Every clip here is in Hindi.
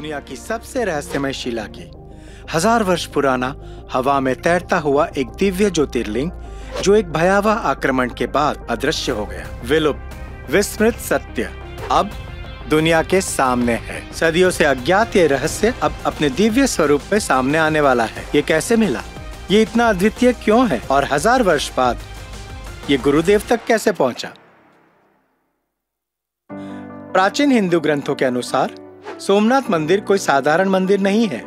दुनिया की सबसे रहस्यमय शिला की 1000 वर्ष पुराना हवा में तैरता हुआ एक दिव्य ज्योतिर्लिंग जो एक भयावह आक्रमण के बाद अदृश्य हो गया। विलुप्त विस्मृत सत्य अब दुनिया के सामने है। सदियों से अज्ञात ये रहस्य अब अपने दिव्य स्वरूप में सामने आने वाला है। ये कैसे मिला? ये इतना अद्वितीय क्यों है? और 1000 वर्ष बाद ये गुरुदेव तक कैसे पहुंचा? प्राचीन हिंदू ग्रंथों के अनुसार सोमनाथ मंदिर कोई साधारण मंदिर नहीं है।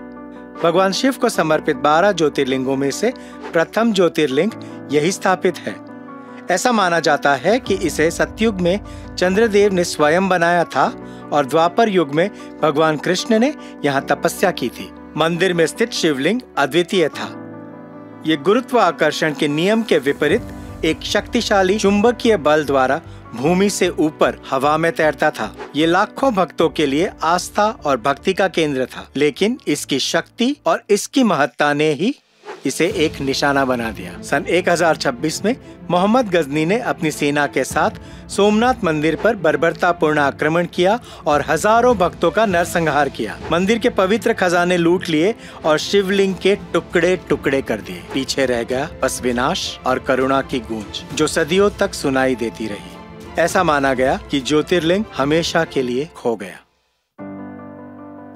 भगवान शिव को समर्पित 12 ज्योतिर्लिंगों में से प्रथम ज्योतिर्लिंग यही स्थापित है। ऐसा माना जाता है कि इसे सतयुग में चंद्रदेव ने स्वयं बनाया था और द्वापर युग में भगवान कृष्ण ने यहाँ तपस्या की थी। मंदिर में स्थित शिवलिंग अद्वितीय था। ये गुरुत्वाकर्षण के नियम के विपरीत एक शक्तिशाली चुंबकीय बल द्वारा भूमि से ऊपर हवा में तैरता था। ये लाखों भक्तों के लिए आस्था और भक्ति का केंद्र था, लेकिन इसकी शक्ति और इसकी महत्ता ने ही इसे एक निशाना बना दिया। सन 1026 में मोहम्मद गजनी ने अपनी सेना के साथ सोमनाथ मंदिर पर बर्बरतापूर्ण आक्रमण किया और हजारों भक्तों का नरसंहार किया। मंदिर के पवित्र खजाने लूट लिए और शिवलिंग के टुकड़े टुकड़े कर दिए। पीछे रह गया बस विनाश और करुणा की गूंज जो सदियों तक सुनाई देती रही। ऐसा माना गया कि ज्योतिर्लिंग हमेशा के लिए खो गया।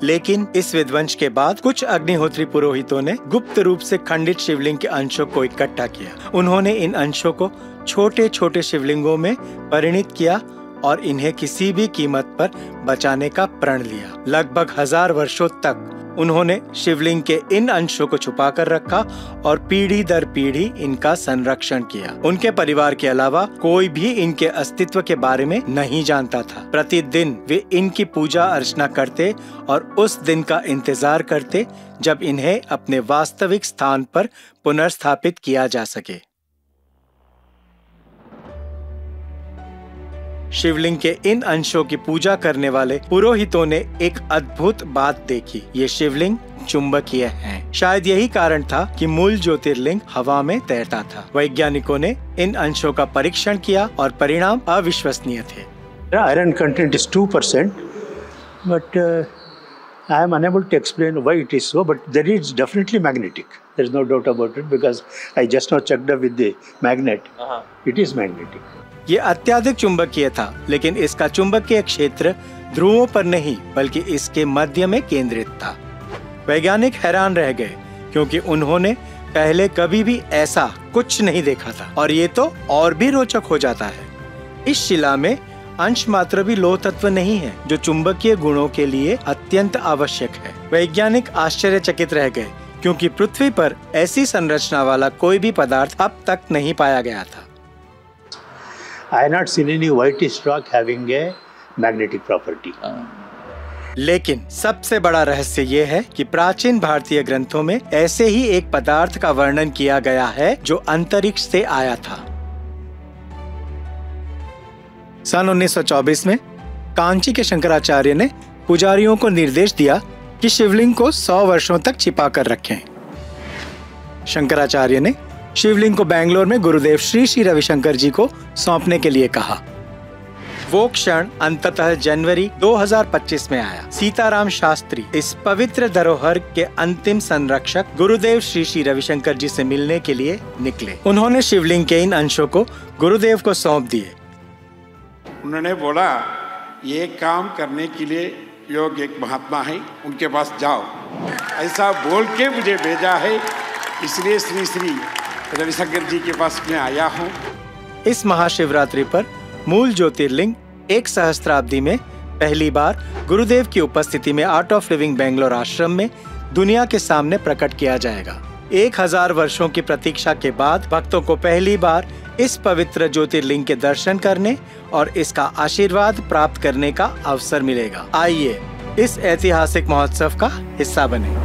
लेकिन इस विध्वंस के बाद कुछ अग्निहोत्री पुरोहितों ने गुप्त रूप से खंडित शिवलिंग के अंशों को इकट्ठा किया। उन्होंने इन अंशों को छोटे छोटे शिवलिंगों में परिणित किया और इन्हें किसी भी कीमत पर बचाने का प्रण लिया। लगभग 1000 वर्षों तक उन्होंने शिवलिंग के इन अंशों को छुपा कर रखा और पीढ़ी दर पीढ़ी इनका संरक्षण किया। उनके परिवार के अलावा कोई भी इनके अस्तित्व के बारे में नहीं जानता था। प्रतिदिन वे इनकी पूजा अर्चना करते और उस दिन का इंतजार करते जब इन्हें अपने वास्तविक स्थान पर पुनर्स्थापित किया जा सके। शिवलिंग के इन अंशों की पूजा करने वाले पुरोहितों ने एक अद्भुत बात देखी। ये शिवलिंग चुंबकीय हैं। शायद यही कारण था कि मूल ज्योतिर्लिंग हवा में तैरता था। वैज्ञानिकों ने इन अंशों का परीक्षण किया और परिणाम अविश्वसनीय थे। Iron content is 2%, but I am unable to explain why it is so. But there is definitely magnetic. There is no doubt about it because I just now checked up with the magnet. It is magnetic. ये अत्यधिक चुंबकीय था, लेकिन इसका चुंबकीय क्षेत्र ध्रुवों पर नहीं बल्कि इसके मध्य में केंद्रित था। वैज्ञानिक हैरान रह गए क्योंकि उन्होंने पहले कभी भी ऐसा कुछ नहीं देखा था। और ये तो और भी रोचक हो जाता है। इस शिला में अंश मात्र भी लौह तत्व नहीं है जो चुंबकीय गुणों के लिए अत्यंत आवश्यक है। वैज्ञानिक आश्चर्यचकित रह गए क्योंकि पृथ्वी पर ऐसी संरचना वाला कोई भी पदार्थ अब तक नहीं पाया गया था। I have not seen any whitish rock having a magnetic property. लेकिन सबसे बड़ा रहस्य ये है कि प्राचीन भारतीय ग्रंथों में ऐसे ही एक पदार्थ का वर्णन किया गया है जो अंतरिक्ष से आया था। सन 1924 में कांची के शंकराचार्य ने पुजारियों को निर्देश दिया कि शिवलिंग को 100 वर्षों तक छिपा कर रखें। शंकराचार्य ने शिवलिंग को बेंगलोर में गुरुदेव श्री श्री रविशंकर जी को सौंपने के लिए कहा। वो क्षण अंततः जनवरी 2025 में आया। सीताराम शास्त्री इस पवित्र धरोहर के अंतिम संरक्षक गुरुदेव श्री श्री रविशंकर जी से मिलने के लिए निकले। उन्होंने शिवलिंग के इन अंशों को गुरुदेव को सौंप दिए। उन्होंने बोला, ये काम करने के लिए योग एक महात्मा है, उनके पास जाओ, ऐसा बोल के मुझे भेजा है। इसलिए श्री श्री रविशंकर जी के पास मैं आया हूँ। इस महाशिवरात्रि पर मूल ज्योतिर्लिंग एक सहस्त्राब्दी में पहली बार गुरुदेव की उपस्थिति में आर्ट ऑफ लिविंग बेंगलोर आश्रम में दुनिया के सामने प्रकट किया जाएगा। 1000 वर्षों की प्रतीक्षा के बाद भक्तों को पहली बार इस पवित्र ज्योतिर्लिंग के दर्शन करने और इसका आशीर्वाद प्राप्त करने का अवसर मिलेगा। आइए इस ऐतिहासिक महोत्सव का हिस्सा बने।